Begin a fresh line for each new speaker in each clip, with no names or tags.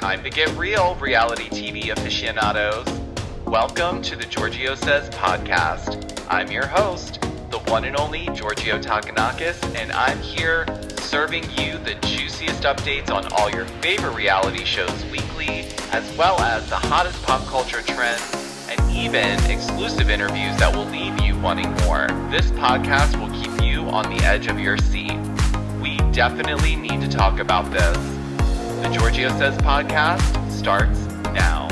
Time to get real, reality TV aficionados. Welcome to the Giorgio Says podcast. I'm your host, the one and only Giorgio Takanakis, and I'm here serving you the juiciest updates on all your favorite reality shows weekly, as well as the hottest pop culture trends, and even exclusive interviews that will leave you wanting more. This podcast will keep you on the edge of your seat. We definitely need to talk about this. The Giorgio Says podcast starts now.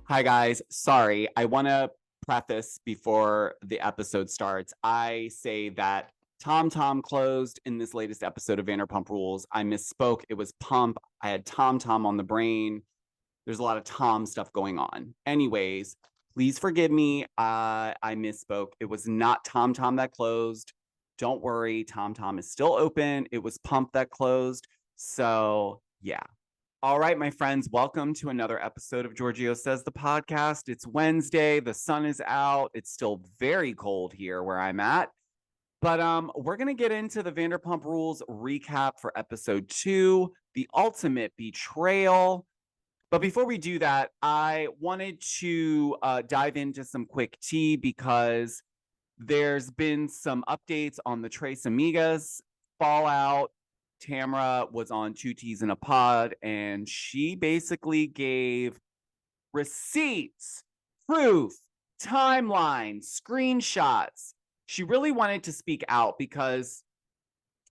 Hi, guys. Sorry, I want to preface before the episode starts. I say that Tom closed in this latest episode of Vanderpump Rules. I misspoke. It was Pump. I had Tom on the brain. There's a lot of Tom stuff going on. Anyways, please forgive me. I misspoke. It was not Tom that closed. Don't worry. Tom is still open. It was Pump that closed. So, yeah. All right, my friends, welcome to another episode of Giorgio Says the podcast. It's Wednesday. The sun is out. It's still very cold here where I'm at. But we're going to get into the Vanderpump Rules recap for episode 2, the ultimate betrayal. But before we do that, I wanted to dive into some quick tea because there's been some updates on the Tres Amigas fallout. Tamra was on 2 T's in a Pod, and she basically gave receipts, proof, timelines, screenshots. She really wanted to speak out because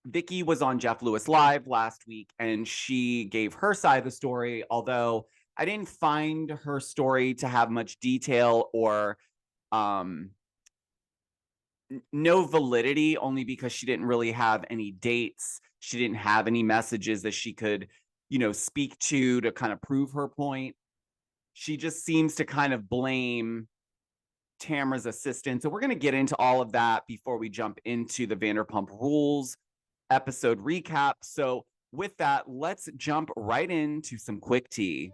Vicky was on Jeff Lewis Live last week, and she gave her side of the story, although I didn't find her story to have much detail or no validity, only because she didn't really have any dates. She didn't have any messages that she could, speak to kind of prove her point. She just seems to kind of blame Tamra's assistant. So we're going to get into all of that before we jump into the Vanderpump Rules episode recap. So with that, let's jump right into some quick tea.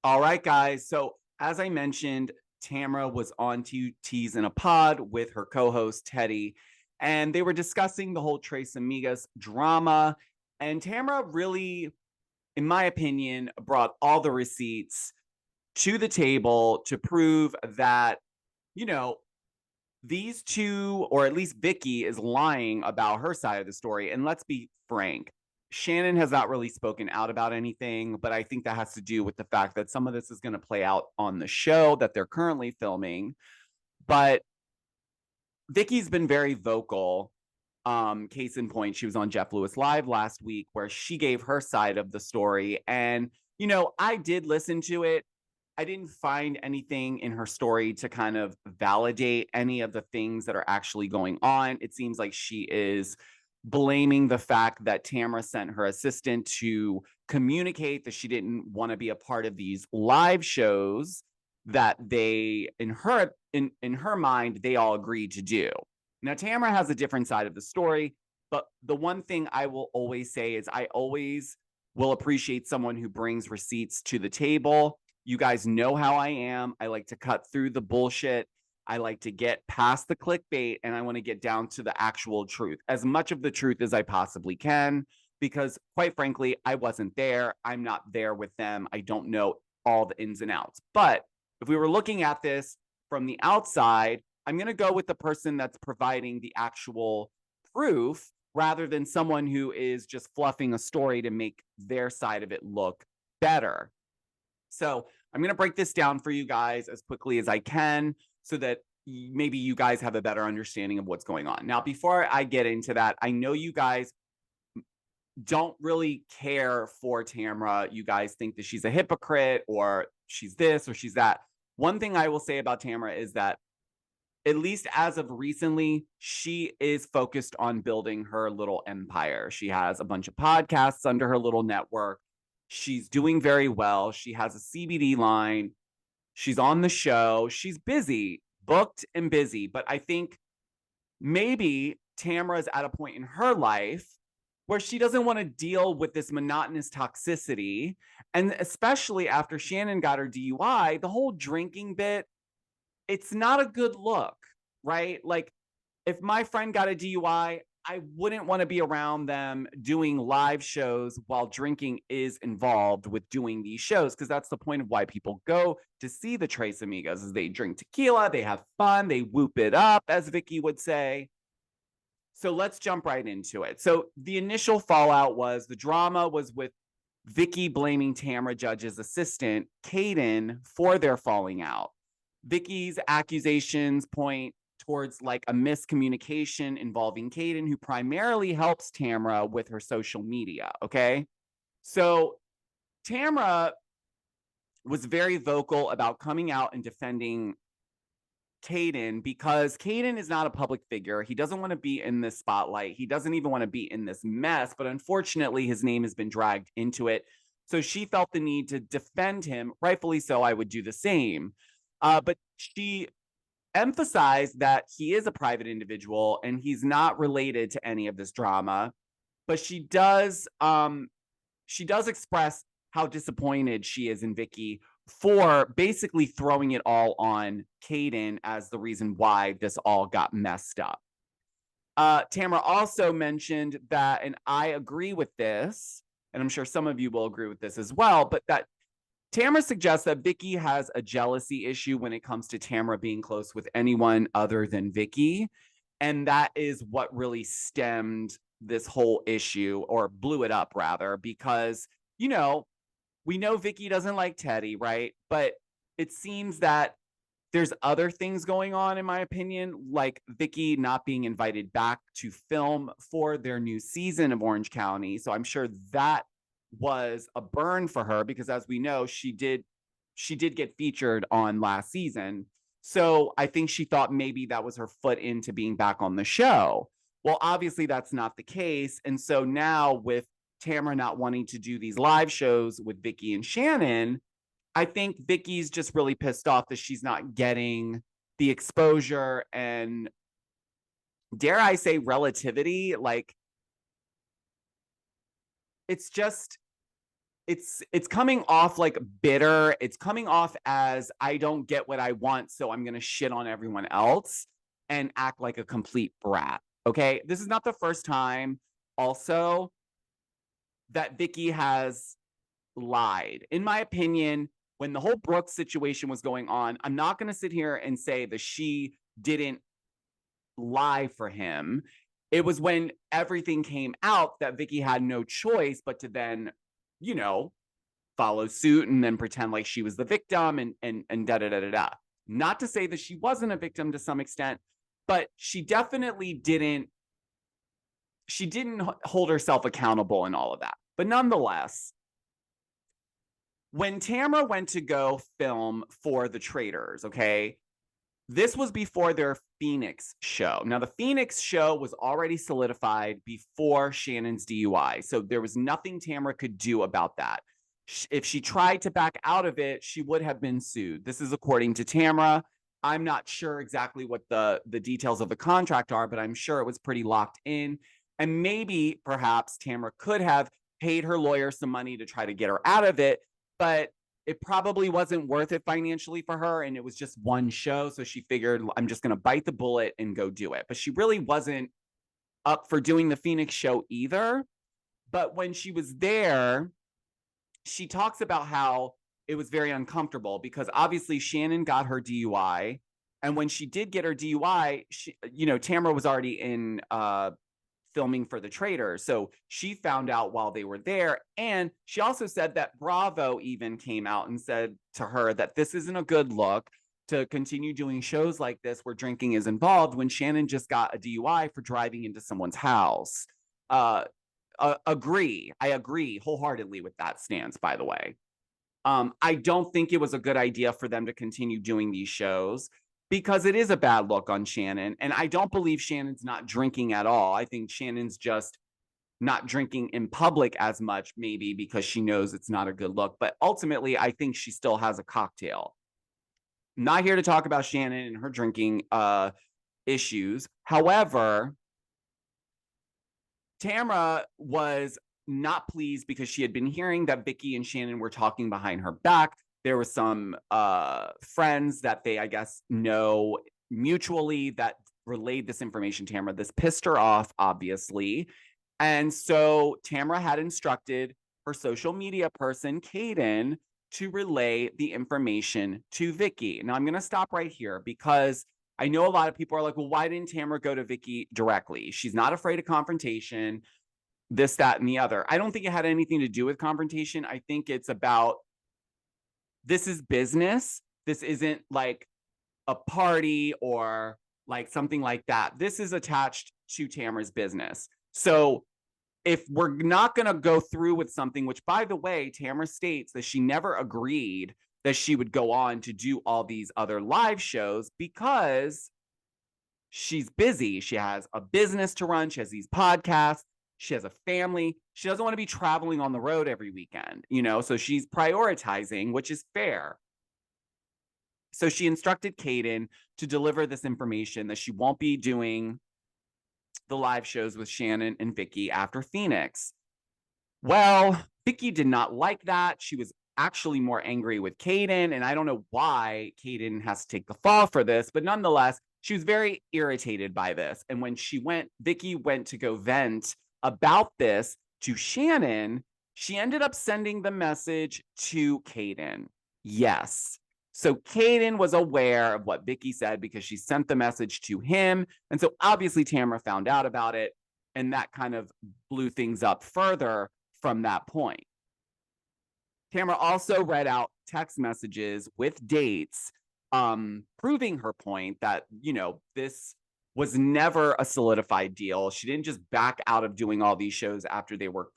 All right, guys. So as I mentioned, Tamra was on 2 T's in a Pod with her co-host Teddy, and they were discussing the whole Tres Amigas drama. And Tamra really, in my opinion, brought all the receipts to the table to prove that, these two, or at least Vicky, is lying about her side of the story. And let's be frank, Shannon has not really spoken out about anything, but I think that has to do with the fact that some of this is going to play out on the show that they're currently filming. But Vicky's been very vocal. Case in point, she was on Jeff Lewis Live last week where she gave her side of the story. And, I did listen to it. I didn't find anything in her story to kind of validate any of the things that are actually going on. It seems like she is blaming the fact that Tamra sent her assistant to communicate that she didn't want to be a part of these live shows that they, in her mind, they all agreed to do. Now, Tamra has a different side of the story, but the one thing I will always say is I always will appreciate someone who brings receipts to the table. You guys know how I am. I like to cut through the bullshit. I like to get past the clickbait, and I want to get down to the actual truth, as much of the truth as I possibly can, because quite frankly, I wasn't there. I'm not there with them. I don't know all the ins and outs. But if we were looking at this from the outside, I'm going to go with the person that's providing the actual proof rather than someone who is just fluffing a story to make their side of it look better. So I'm going to break this down for you guys as quickly as I can so that maybe you guys have a better understanding of what's going on. Now, before I get into that, I know you guys don't really care for Tamra. You guys think that she's a hypocrite or she's this or she's that. One thing I will say about Tamra is that, at least as of recently, she is focused on building her little empire. She has a bunch of podcasts under her little network. She's doing very well. She has a CBD line. She's on the show. She's busy, booked and busy. But I think maybe Tamra is at a point in her life where she doesn't want to deal with this monotonous toxicity. And especially after Shannon got her DUI, the whole drinking bit, it's not a good look, right? Like, if my friend got a DUI, I wouldn't want to be around them doing live shows while drinking is involved with doing these shows, because that's the point of why people go to see the Tres Amigos is they drink tequila, they have fun, they whoop it up, as Vicky would say. So let's jump right into it. So the initial fallout was the drama was with Vicky blaming Tamra Judge's assistant, Kaden, for their falling out. Vicky's accusations point towards like a miscommunication involving Kaden, who primarily helps Tamra with her social media. Okay. So Tamra was very vocal about coming out and defending Kaden because Kaden is not a public figure. He doesn't want to be in this spotlight. He doesn't even want to be in this mess, but unfortunately, his name has been dragged into it. So she felt the need to defend him. Rightfully so, I would do the same. But she emphasized that he is a private individual and he's not related to any of this drama. But she does express how disappointed she is in Vicky for basically throwing it all on Kaden as the reason why this all got messed up. Tamra also mentioned that, and I agree with this, and I'm sure some of you will agree with this as well, but that Tamra suggests that Vicky has a jealousy issue when it comes to Tamra being close with anyone other than Vicky. And that is what really stemmed this whole issue, or blew it up rather, because, you know, we know Vicky doesn't like Teddy, right? But it seems that there's other things going on, in my opinion, like Vicky not being invited back to film for their new season of Orange County. So I'm sure that was a burn for her because, as we know, she did get featured on last season. So I think she thought maybe that was her foot into being back on the show. Well, obviously that's not the case. And so now with Tamra not wanting to do these live shows with Vicky and Shannon, I think Vicky's just really pissed off that she's not getting the exposure and, dare I say, relativity. Like, it's just, it's coming off like bitter. It's coming off as I don't get what I want, so I'm going to shit on everyone else and act like a complete brat. Okay. This is not the first time also that Vicky has lied. In my opinion, when the whole Brooks situation was going on, I'm not going to sit here and say that she didn't lie for him. It was when everything came out that Vicky had no choice but to then, you know, follow suit and then pretend like she was the victim and da da da da da. Not to say that she wasn't a victim to some extent, but she definitely didn't hold herself accountable in all of that. But nonetheless, when Tamra went to go film for the Traitors, okay, this was before their Phoenix show. Now, the Phoenix show was already solidified before Shannon's DUI, so there was nothing Tamra could do about that. If she tried to back out of it, she would have been sued. This is according to Tamra. I'm not sure exactly what the details of the contract are, but I'm sure it was pretty locked in. And maybe, perhaps, Tamra could have paid her lawyer some money to try to get her out of it, but it probably wasn't worth it financially for her. And it was just one show. So she figured, I'm just going to bite the bullet and go do it. But she really wasn't up for doing the Phoenix show either. But when she was there, she talks about how it was very uncomfortable because obviously Shannon got her DUI. And when she did get her DUI, Tamra was already in filming for the Traitors. So she found out while they were there. And she also said that Bravo even came out and said to her that this isn't a good look to continue doing shows like this where drinking is involved when Shannon just got a DUI for driving into someone's house. I agree wholeheartedly with that stance, by the way. I don't think it was a good idea for them to continue doing these shows because it is a bad look on Shannon. And I don't believe Shannon's not drinking at all. I think Shannon's just not drinking in public as much, maybe because she knows it's not a good look. But ultimately, I think she still has a cocktail. I'm not here to talk about Shannon and her drinking issues. However, Tamra was not pleased because she had been hearing that Vicky and Shannon were talking behind her back. There were some friends that they, I guess, know mutually that relayed this information to Tamra. This pissed her off, obviously. And so Tamra had instructed her social media person, Kaden, to relay the information to Vicky. Now, I'm going to stop right here because I know a lot of people are like, well, why didn't Tamra go to Vicky directly? She's not afraid of confrontation, this, that, and the other. I don't think it had anything to do with confrontation. I think it's about, this is business. This isn't like a party or like something like that. This is attached to Tamra's business. So if we're not going to go through with something, which by the way, Tamra states that she never agreed that she would go on to do all these other live shows because she's busy. She has a business to run. She has these podcasts. She has a family. She doesn't want to be traveling on the road every weekend, so she's prioritizing, which is fair. So she instructed Kaden to deliver this information that she won't be doing the live shows with Shannon and Vicky after Phoenix. Well, Vicky did not like that. She was actually more angry with Kaden, and I don't know why Kaden has to take the fall for this, but nonetheless, she was very irritated by this. And when Vicky went to go vent about this to Shannon, she ended up sending the message to Kaden. Yes. So Kaden was aware of what Vicky said because she sent the message to him. And so obviously Tamra found out about it, and that kind of blew things up further from that point. Tamra also read out text messages with dates, proving her point that, this was never a solidified deal. She didn't just back out of doing all these shows after they were,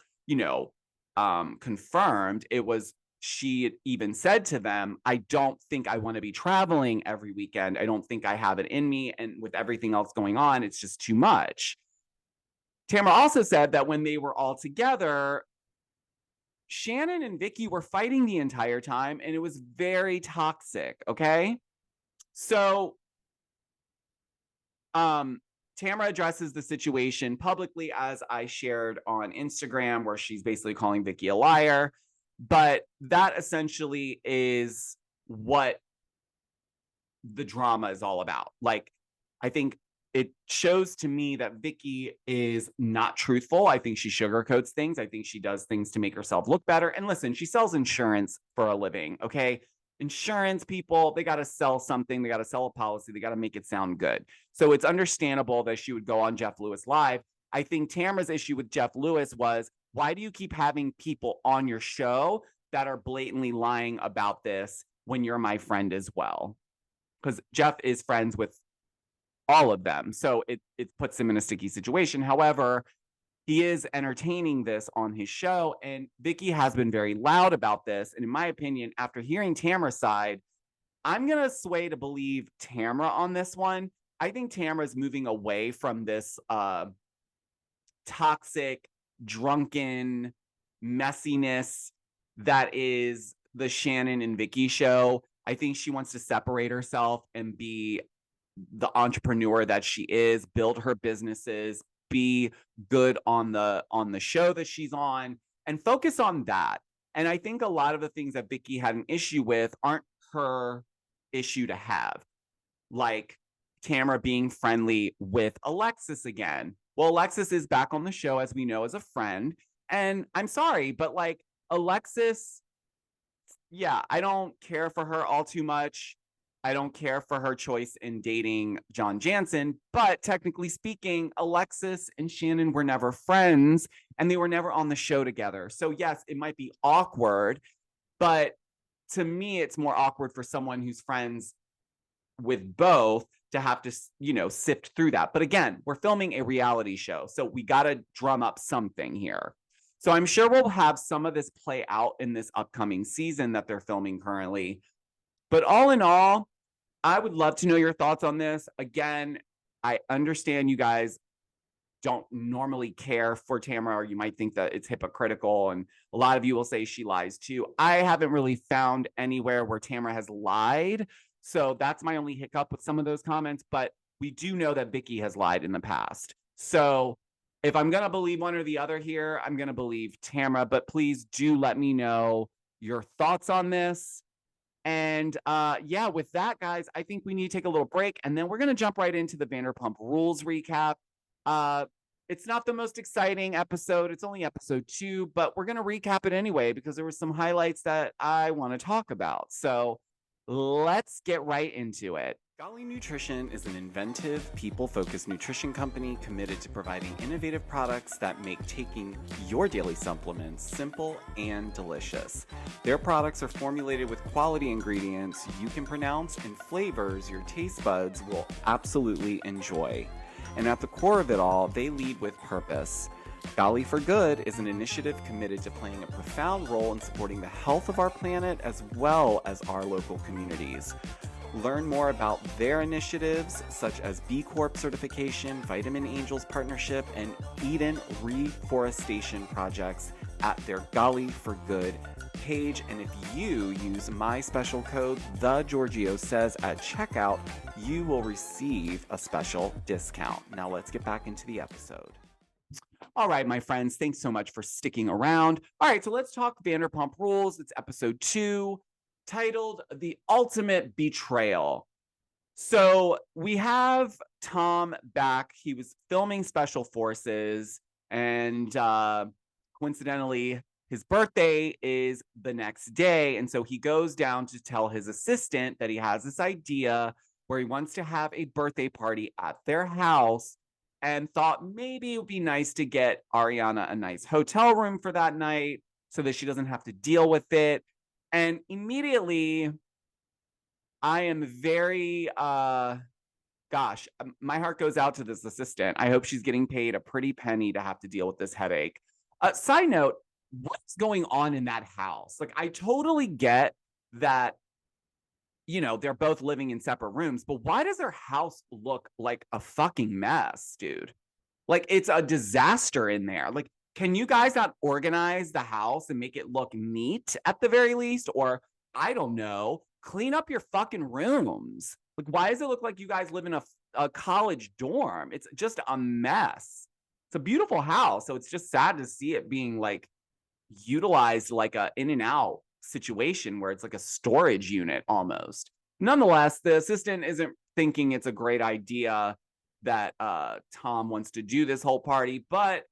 confirmed. It was, she even said to them, I don't think I want to be traveling every weekend. I don't think I have it in me. And with everything else going on, it's just too much. Tamra also said that when they were all together, Shannon and Vicky were fighting the entire time, and it was very toxic, okay? So, Tamra addresses the situation publicly, as I shared on Instagram, where she's basically calling Vicky a liar. But that essentially is what the drama is all about. Like, I think it shows to me that Vicky is not truthful. I think she sugarcoats things. I think she does things to make herself look better. And listen, she sells insurance for a living, okay? Insurance people, they got to sell something. They got to sell a policy. They got to make it sound good. So it's understandable that she would go on Jeff Lewis Live. I think Tamra's issue with Jeff Lewis was, why do you keep having people on your show that are blatantly lying about this when you're my friend as well? Because Jeff is friends with all of them. So it puts him in a sticky situation. However, he is entertaining this on his show, and Vicky has been very loud about this. And in my opinion, after hearing Tamra's side, I'm going to sway to believe Tamra on this one. I think Tamra's moving away from this toxic, drunken messiness that is the Shannon and Vicky show. I think she wants to separate herself and be the entrepreneur that she is, build her businesses, be good on the show that she's on, and focus on that. And I think a lot of the things that Vicky had an issue with aren't her issue to have, like Tamra being friendly with Alexis again. Well, Alexis is back on the show, as we know, as a friend. And I'm sorry, but like Alexis, yeah, I don't care for her all too much. I don't care for her choice in dating John Jansen, but technically speaking, Alexis and Shannon were never friends and they were never on the show together. So yes, it might be awkward, but to me, it's more awkward for someone who's friends with both to have to, sift through that. But again, we're filming a reality show, so we got to drum up something here. So I'm sure we'll have some of this play out in this upcoming season that they're filming currently. But all in all, I would love to know your thoughts on this. Again, I understand you guys don't normally care for Tamra, or you might think that it's hypocritical, and a lot of you will say she lies too. I haven't really found anywhere where Tamra has lied, so that's my only hiccup with some of those comments, but we do know that Vicky has lied in the past. So if I'm going to believe one or the other here, I'm going to believe Tamra, but please do let me know your thoughts on this. And yeah, with that, guys, I think we need to take a little break, and then we're gonna jump right into the Vanderpump Rules recap. Uh, it's not the most exciting episode; it's only episode 2, but we're gonna recap it anyway because there were some highlights that I want to talk about. So let's get right into it. Golly Nutrition is an inventive, people-focused nutrition company committed to providing innovative products that make taking your daily supplements simple and delicious. Their products are formulated with quality ingredients you can pronounce and flavors your taste buds will absolutely enjoy. And at the core of it all, they lead with purpose. Golly for Good is an initiative committed to playing a profound role in supporting the health of our planet as well as our local communities. Learn more about their initiatives such as B Corp certification, Vitamin Angels partnership, and Eden reforestation projects at their Golly for Good page. And if you use my special code, The Giorgio Says, at checkout, you will receive a special discount. Now let's get back into the episode. All right, my friends, thanks so much for sticking around. All right, so let's talk Vanderpump Rules. It's episode 2, titled The Ultimate Betrayal. So we have Tom back. He was filming Special Forces, and coincidentally, his birthday is the next day. And so he goes down to tell his assistant that he has this idea where he wants to have a birthday party at their house, and thought maybe it would be nice to get Ariana a nice hotel room for that night so that she doesn't have to deal with it. And immediately, I am very, gosh, my heart goes out to this assistant. I hope she's getting paid a pretty penny to have to deal with this headache. Side note, what's going on in that house? Like, I totally get that, you know, they're both living in separate rooms, but why does their house look like a fucking mess, dude? Like, it's a disaster in there. Like, can you guys not organize the house and make it look neat at the very least? Or, I don't know, clean up your fucking rooms. Like, why does it look like you guys live in a college dorm? It's just a mess. It's a beautiful house. So it's just sad to see it being like utilized like a in and out situation where it's like a storage unit almost. Nonetheless, the assistant isn't thinking it's a great idea that Tom wants to do this whole party, but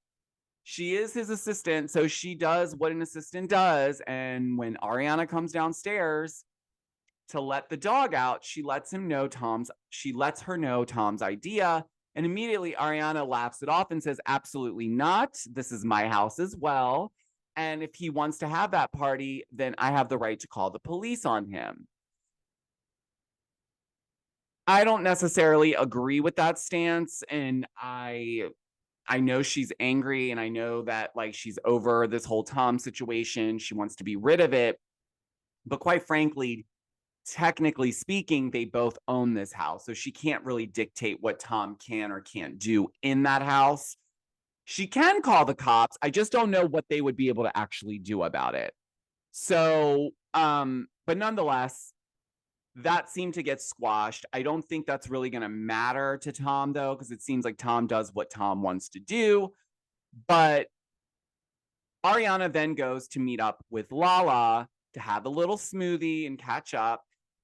she is his assistant, so she does what an assistant does. And when Ariana comes downstairs to let the dog out, she lets her know Tom's idea. And immediately Ariana laughs it off and says, absolutely not. This is my house as well. And if he wants to have that party, then I have the right to call the police on him. I don't necessarily agree with that stance. And I know she's angry, and I know that like she's over this whole Tom situation. She wants to be rid of it. But quite frankly, technically speaking, they both own this house. So she can't really dictate what Tom can or can't do in that house. She can call the cops. I just don't know what they would be able to actually do about it. So, but nonetheless, that seemed to get squashed. I don't think that's really going to matter to Tom, though, because it seems like Tom does what Tom wants to do. But Ariana then goes to meet up with Lala to have a little smoothie and catch up.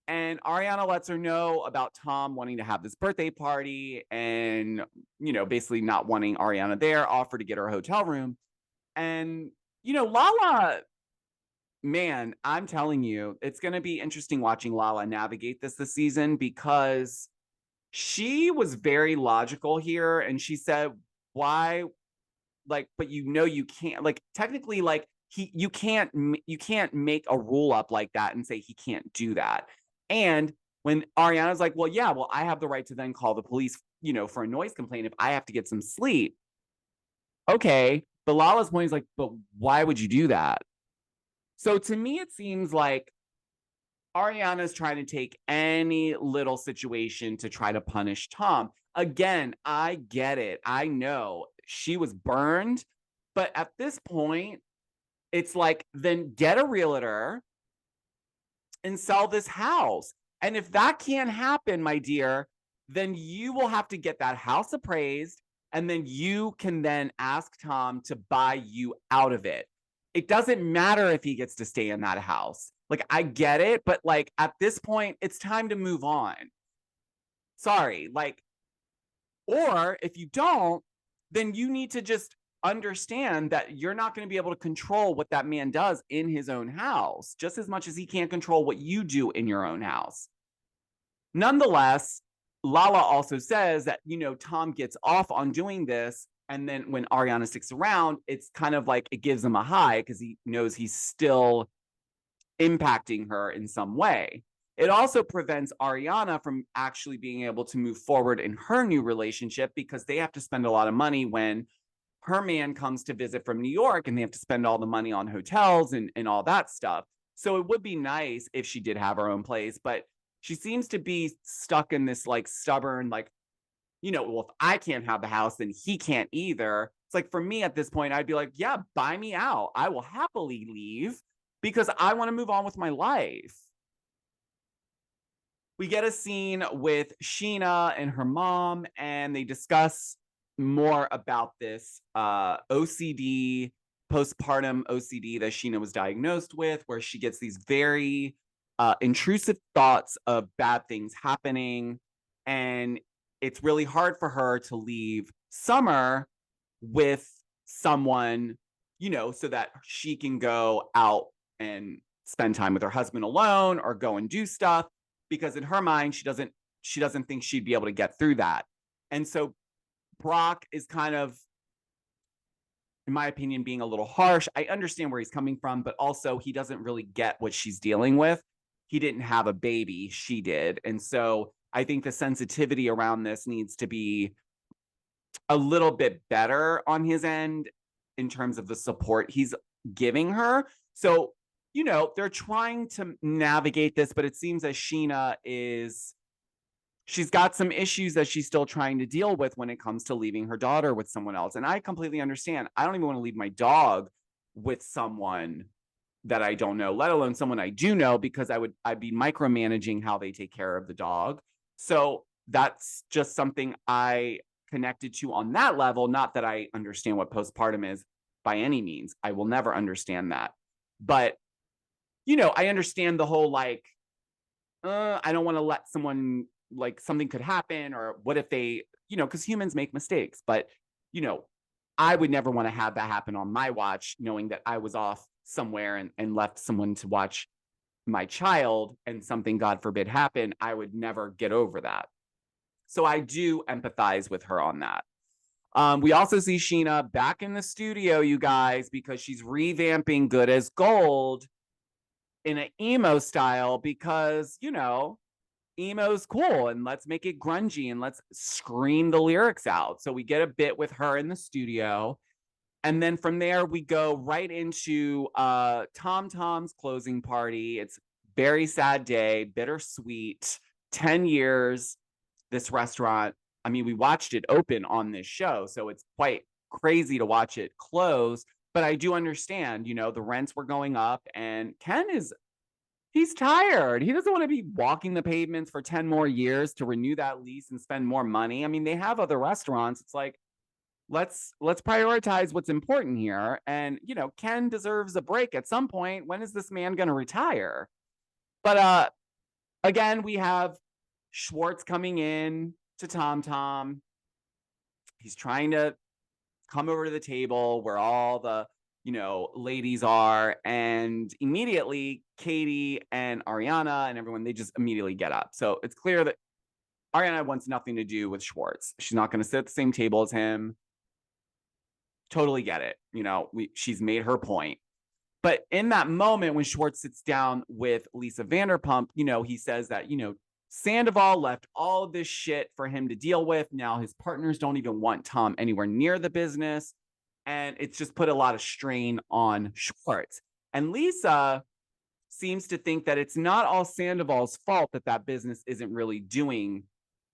And Ariana lets her know about Tom wanting to have this birthday party and, you know, basically not wanting Ariana there, offer to get her a hotel room. And, you know, Lala, man, I'm telling you, it's going to be interesting watching Lala navigate this season, because she was very logical here. And she said, why, like, but you know, you can't, like, technically, like, you can't make a rule up like that and say he can't do that. And when Ariana's like, well, yeah, well, I have the right to then call the police, you know, for a noise complaint if I have to get some sleep. Okay. But Lala's point is like, but why would you do that? So to me, it seems like Ariana's trying to take any little situation to try to punish Tom. Again, I get it. I know she was burned. But at this point, it's like, then get a realtor and sell this house. And if that can't happen, my dear, then you will have to get that house appraised, and then you can then ask Tom to buy you out of it. it doesn't matter if he gets to stay in that house. Like, I get it, but like at this point, it's time to move on. Sorry. Like, or if you don't, then you need to just understand that you're not going to be able to control what that man does in his own house, just as much as he can't control what you do in your own house. Nonetheless, Lala also says that, Tom gets off on doing this. And then when Ariana sticks around, it's kind of like it gives him a high because he knows he's still impacting her in some way. It also prevents Ariana from actually being able to move forward in her new relationship because they have to spend a lot of money when her man comes to visit from New York and they have to spend all the money on hotels and all that stuff. So it would be nice if she did have her own place, but she seems to be stuck in this like stubborn, like, well, if I can't have the house, then he can't either. It's like, for me at this point, I'd be like, yeah, buy me out. I will happily leave because I want to move on with my life. We get a scene with Scheana and her mom, and they discuss more about this OCD, postpartum OCD that Scheana was diagnosed with, where she gets these very intrusive thoughts of bad things happening. And it's really hard for her to leave Summer with someone, so that she can go out and spend time with her husband alone or go and do stuff, because in her mind, she doesn't think she'd be able to get through that. And so Brock is kind of, in my opinion, being a little harsh. I understand where he's coming from, but also he doesn't really get what she's dealing with. He didn't have a baby, she did. And so I think the sensitivity around this needs to be a little bit better on his end in terms of the support he's giving her. So, they're trying to navigate this, but it seems that Scheana she's got some issues that she's still trying to deal with when it comes to leaving her daughter with someone else. And I completely understand. I don't even want to leave my dog with someone that I don't know, let alone someone I do know, because I'd be micromanaging how they take care of the dog. So that's just something I connected to on that level. Not that I understand what postpartum is by any means. I will never understand that. But, I understand the whole, like, I don't want to let someone, like, something could happen, or what if they, because humans make mistakes. But, I would never want to have that happen on my watch, knowing that I was off somewhere and left someone to watch my child and something, God forbid, happen. I would never get over that. So I do empathize with her on that. We also see Scheana back in the studio, you guys, because she's revamping Good as Gold in an emo style because, emo's cool and let's make it grungy and let's scream the lyrics out. So we get a bit with her in the studio. And then from there, we go right into Tom's closing party. It's very sad day, bittersweet, 10 years, this restaurant. I mean, we watched it open on this show, so it's quite crazy to watch it close. But I do understand, the rents were going up, and he's tired. He doesn't want to be walking the pavements for 10 more years to renew that lease and spend more money. I mean, they have other restaurants. It's like, let's prioritize what's important here. And, Ken deserves a break at some point. When is this man going to retire? But again, we have Schwartz coming in to Tom. He's trying to come over to the table where all the ladies are, and immediately Katie and Ariana and everyone, they just immediately get up. So it's clear that Ariana wants nothing to do with Schwartz. She's not going to sit at the same table as him. Totally get it. She's made her point. But in that moment when Schwartz sits down with Lisa Vanderpump, he says that, Sandoval left all of this shit for him to deal with. Now his partners don't even want Tom anywhere near the business. And it's just put a lot of strain on Schwartz. And Lisa seems to think that it's not all Sandoval's fault that business isn't really doing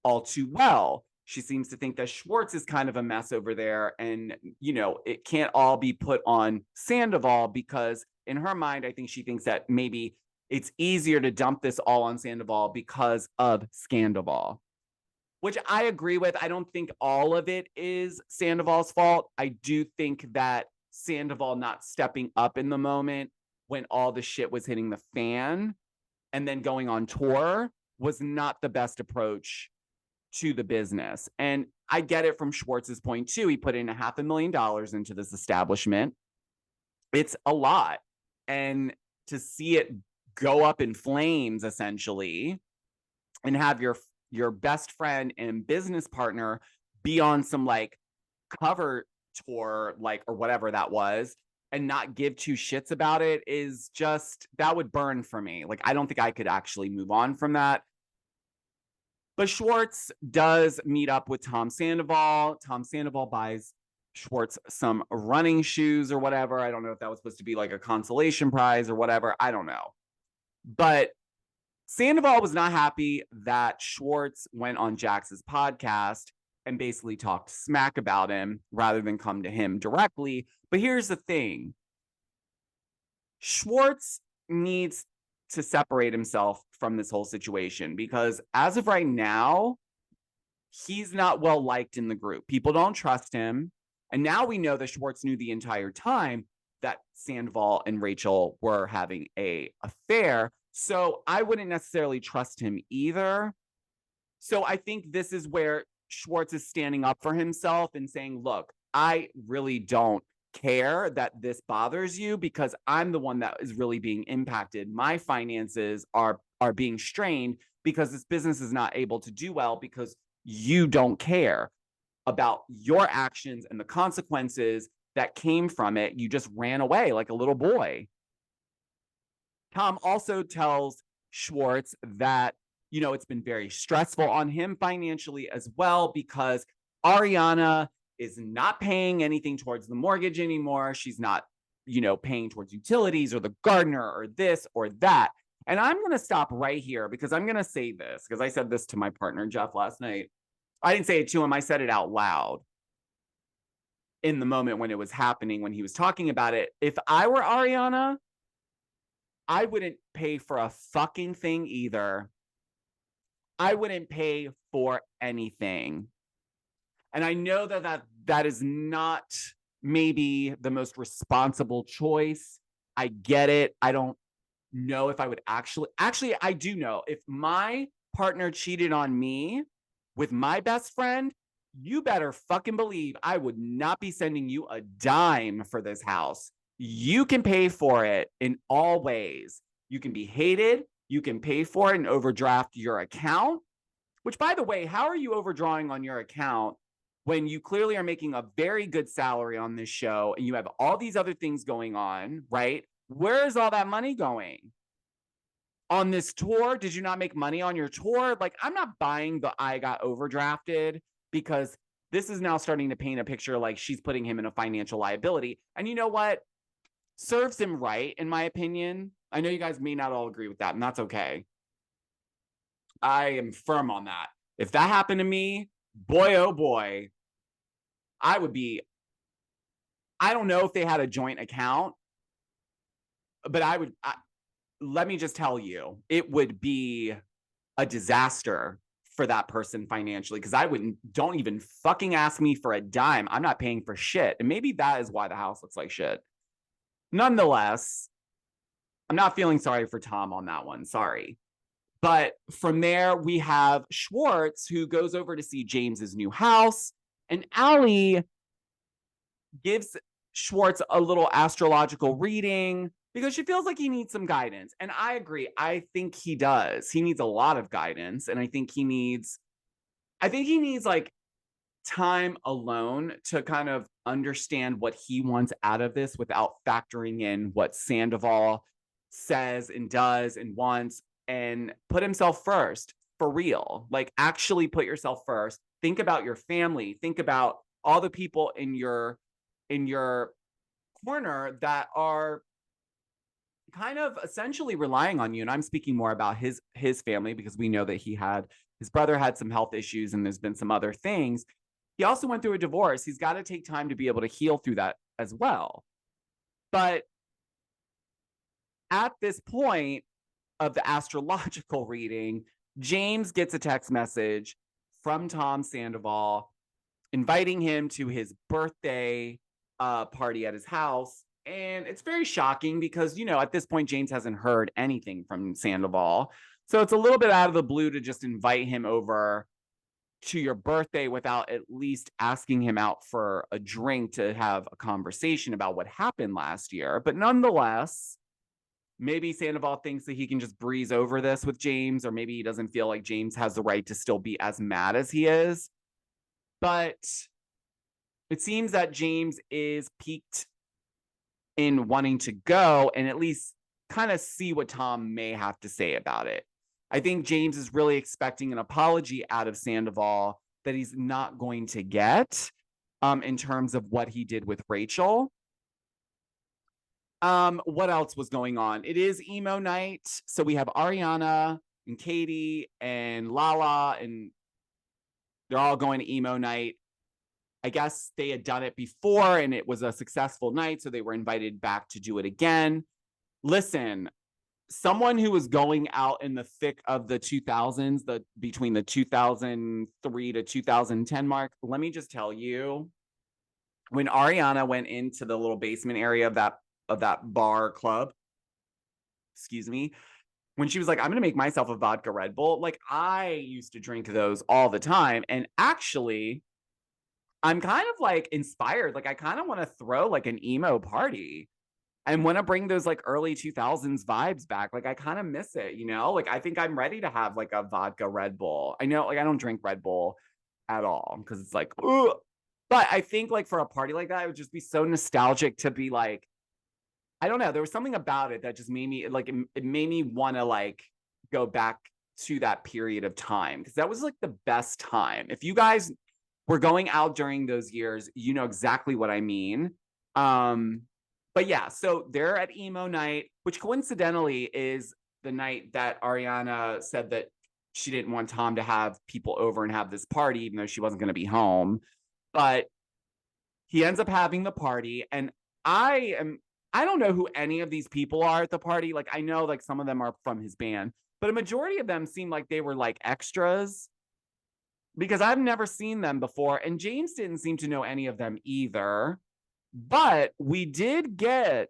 all too well. She seems to think that Schwartz is kind of a mess over there. And, it can't all be put on Sandoval, because in her mind, I think she thinks that maybe it's easier to dump this all on Sandoval because of Scandoval, which I agree with. I don't think all of it is Sandoval's fault. I do think that Sandoval not stepping up in the moment when all the shit was hitting the fan and then going on tour was not the best approach to the business. And I get it from Schwartz's point too. He put in $500,000 into this establishment. It's a lot. And to see it go up in flames essentially and have your best friend and business partner be on some like cover tour, like, or whatever that was, and not give two shits about it is just, that would burn for me. Like, I don't think I could actually move on from that. But Schwartz does meet up with Tom Sandoval. Tom Sandoval buys Schwartz some running shoes or whatever. I don't know if that was supposed to be like a consolation prize or whatever. I don't know. But Sandoval was not happy that Schwartz went on Jax's podcast and basically talked smack about him rather than come to him directly. But here's the thing. Schwartz needs to separate himself from this whole situation because as of right now, he's not well liked in the group. People don't trust him. And now we know that Schwartz knew the entire time that Sandoval and Rachel were having an affair. So I wouldn't necessarily trust him either. So I think this is where Schwartz is standing up for himself and saying, look, I really don't care that this bothers you because I'm the one that is really being impacted. My finances are being strained because this business is not able to do well because you don't care about your actions and the consequences that came from it. You just ran away like a little boy. Tom also tells Schwartz that, you know, it's been very stressful on him financially as well because Ariana is not paying anything towards the mortgage anymore. She's not, you know, paying towards utilities or the gardener or this or that. And I'm going to stop right here because I'm going to say this because I said this to my partner, Jeff, last night. I didn't say it to him. I said it out loud in the moment when it was happening, when he was talking about it. If I were Ariana, I wouldn't pay for a fucking thing either. I wouldn't pay for anything. And I know that is not maybe the most responsible choice. I get it. I don't know if I would actually, I do know if my partner cheated on me with my best friend, you better fucking believe I would not be sending you a dime for this house. You can pay for it in all ways. You can be hated. You can pay for it and overdraft your account, which, by the way, how are you overdrawing on your account when you clearly are making a very good salary on this show and you have all these other things going on, right? Where is all that money going? On this tour, did you not make money on your tour? Like, I'm not buying the I got overdrafted because this is now starting to paint a picture like she's putting him in a financial liability. And you know what? Serves him right, in my opinion. I know you guys may not all agree with that, and that's okay. I am firm on that. If that happened to me, boy, oh boy, I would be, I don't know if they had a joint account, but let me just tell you, it would be a disaster for that person financially because don't even fucking ask me for a dime. I'm not paying for shit. And maybe that is why the house looks like shit. Nonetheless, I'm not feeling sorry for Tom on that one. Sorry. But from there, we have Schwartz, who goes over to see James's new house. And Allie gives Schwartz a little astrological reading because she feels like he needs some guidance. And I agree. I think he does. He needs a lot of guidance. And I think he needs like time alone to kind of understand what he wants out of this without factoring in what Sandoval says and does and wants, and put himself first for real. Like, actually put yourself first. Think about your family. Think about all the people in your corner that are kind of essentially relying on you. And I'm speaking more about his family because we know that his brother had some health issues and there's been some other things. He also went through a divorce. He's got to take time to be able to heal through that as well. But at this point of the astrological reading, James gets a text message from Tom Sandoval inviting him to his birthday party at his house. And it's very shocking because, at this point, James hasn't heard anything from Sandoval. So it's a little bit out of the blue to just invite him over to your birthday without at least asking him out for a drink to have a conversation about what happened last year. But nonetheless, maybe Sandoval thinks that he can just breeze over this with James, or maybe he doesn't feel like James has the right to still be as mad as he is. But it seems that James is piqued in wanting to go and at least kind of see what Tom may have to say about it. I think James is really expecting an apology out of Sandoval that he's not going to get in terms of what he did with Rachel. What else was going on? It is emo night. So we have Ariana and Katie and Lala, and they're all going to emo night. I guess they had done it before and it was a successful night, so they were invited back to do it again. Listen, someone who was going out in the thick of the 2000s, between the 2003 to 2010 mark, let me just tell you, when Ariana went into the little basement area of that bar club, excuse me, when she was like, I'm gonna make myself a vodka Red Bull, like I used to drink those all the time. And actually, I'm kind of like inspired. Like I kind of want to throw like an emo party and want to bring those like early 2000s vibes back. Like I kind of miss it, Like I think I'm ready to have like a vodka Red Bull. I know, like I don't drink Red Bull at all because it's like, ugh. But I think like for a party like that, it would just be so nostalgic to be like, I don't know. There was something about it that just made me like, it made me want to like go back to that period of time because that was like the best time. If you guys were going out during those years, you know exactly what I mean. But yeah, so they're at emo night, which coincidentally is the night that Ariana said that she didn't want Tom to have people over and have this party, even though she wasn't going to be home. But he ends up having the party, and I don't know who any of these people are at the party. Like I know like some of them are from his band, but a majority of them seem like they were like extras because I've never seen them before. And James didn't seem to know any of them either. But we did get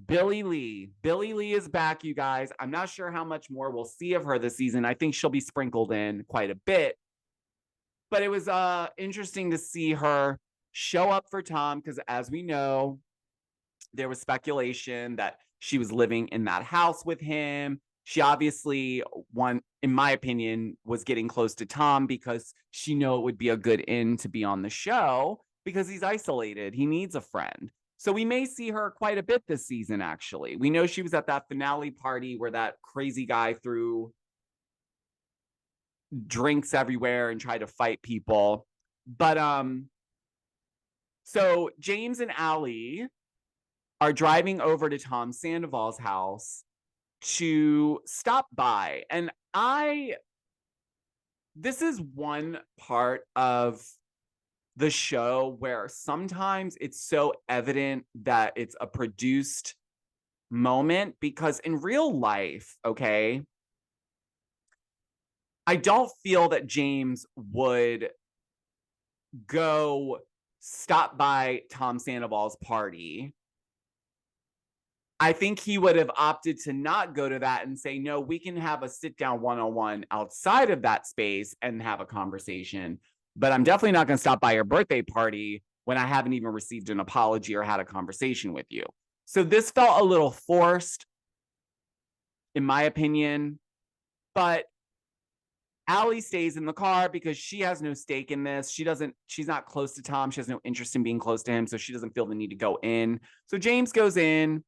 Billie Lee. Billie Lee is back, you guys. I'm not sure how much more we'll see of her this season. I think she'll be sprinkled in quite a bit. But it was interesting to see her show up for Tom because, as we know, there was speculation that she was living in that house with him. She obviously, in my opinion, was getting close to Tom because she knew it would be a good end to be on the show because he's isolated. He needs a friend. So we may see her quite a bit this season, actually. We know she was at that finale party where that crazy guy threw drinks everywhere and tried to fight people. But so James and Allie are driving over to Tom Sandoval's house to stop by. And this is one part of the show where sometimes it's so evident that it's a produced moment because in real life, okay, I don't feel that James would go stop by Tom Sandoval's party. I think he would have opted to not go to that and say, no, we can have a sit down one-on-one outside of that space and have a conversation. But I'm definitely not going to stop by your birthday party when I haven't even received an apology or had a conversation with you. So this felt a little forced, in my opinion. But Allie stays in the car because she has no stake in this. She's not close to Tom. She has no interest in being close to him. So she doesn't feel the need to go in. So James goes in.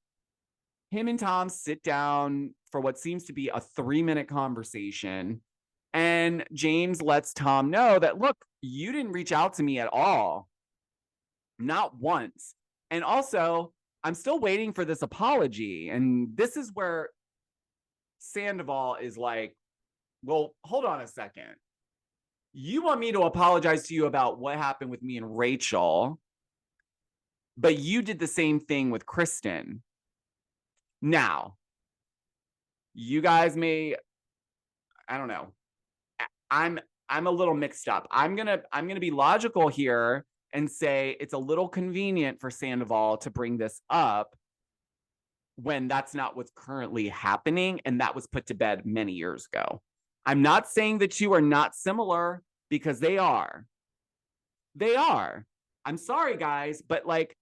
Him and Tom sit down for what seems to be a 3-minute conversation. And James lets Tom know that, look, you didn't reach out to me at all. Not once. And also, I'm still waiting for this apology. And this is where Sandoval is like, well, hold on a second. You want me to apologize to you about what happened with me and Rachel, but you did the same thing with Kristen. Now, you guys may, I don't know. I'm a little mixed up. I'm gonna be logical here and say it's a little convenient for Sandoval to bring this up when that's not what's currently happening. And that was put to bed many years ago. I'm not saying the two are not similar, because they are. They are. I'm sorry, guys, but like,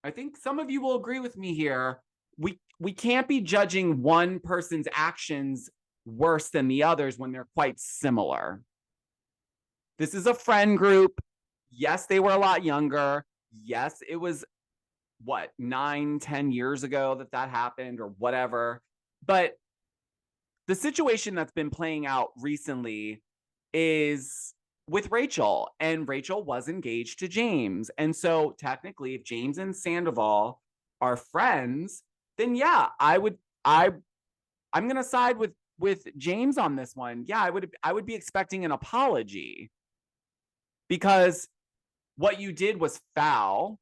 I think some of you will agree with me here. We can't be judging one person's actions worse than the others when they're quite similar. This is a friend group. Yes, they were a lot younger. Yes, it was what, 9-10 years ago that happened or whatever. But the situation that's been playing out recently is with Rachel, and Rachel was engaged to James. And so technically, if James and Sandoval are friends, then yeah, I'm gonna side with James on this one. Yeah, I would be expecting an apology, because what you did was foul,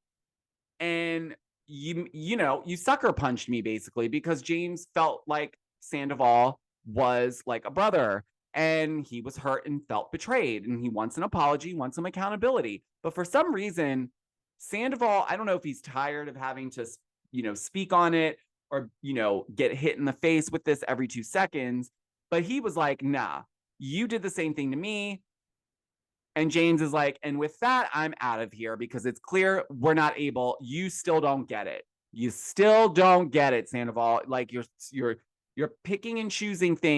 and you sucker punched me basically, because James felt like Sandoval was like a brother, and he was hurt and felt betrayed, and he wants an apology, wants some accountability. But for some reason, Sandoval, I don't know if he's tired of having to, speak on it, or, get hit in the face with this every 2 seconds. But he was like, nah, you did the same thing to me. And James is like, and with that, I'm out of here, because it's clear we're not able. You still don't get it. You still don't get it, Sandoval. Like, you're picking and choosing things